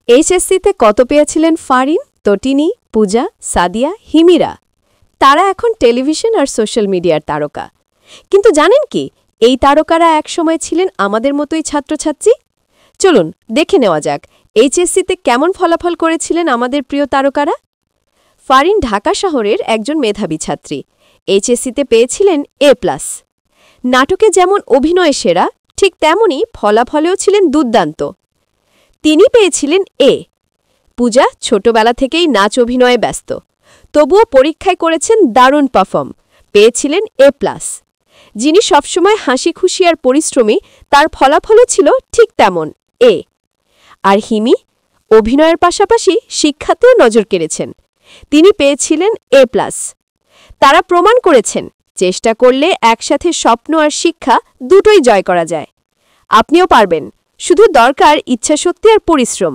এইচএসসিতে কত পেয়েছিলেন ফারিন, তটিনী, পূজা, সাদিয়া, হিমিরা? তারা এখন টেলিভিশন আর সোশ্যাল মিডিয়ার তারকা। কিন্তু জানেন কি, এই তারকারা একসময় ছিলেন আমাদের মতোই ছাত্রছাত্রী। চলুন দেখে নেওয়া যাক এইচএসসিতে কেমন ফলাফল করেছিলেন আমাদের প্রিয় তারকারা। ফারিন ঢাকা শহরের একজন মেধাবী ছাত্রী। এইচএসসিতে পেয়েছিলেন এ+। নাটকে যেমন অভিনয় সেরা, ঠিক তেমনি ফলাফলেও ছিলেন দুর্দান্ত। তিনি পেয়েছিলেন এ। পূজা ছোটবেলা থেকেই নাচ অভিনয়ে ব্যস্ত, তবুও পরীক্ষায় করেছেন দারুণ পারফর্ম, পেয়েছিলেন এ+। যিনি সবসময় হাসি খুশি আর পরিশ্রমী, তার ফলাফলও ছিল ঠিক তেমন এ। আর হিমি অভিনয়ের পাশাপাশি শিক্ষাতেও নজর কেড়েছেন, তিনি পেয়েছিলেন এ+। তারা প্রমাণ করেছেন চেষ্টা করলে একসাথে স্বপ্ন আর শিক্ষা দুটোই জয় করা যায়। আপনিও পারবেন, শুধু দরকার ইচ্ছাশক্তি আর পরিশ্রম।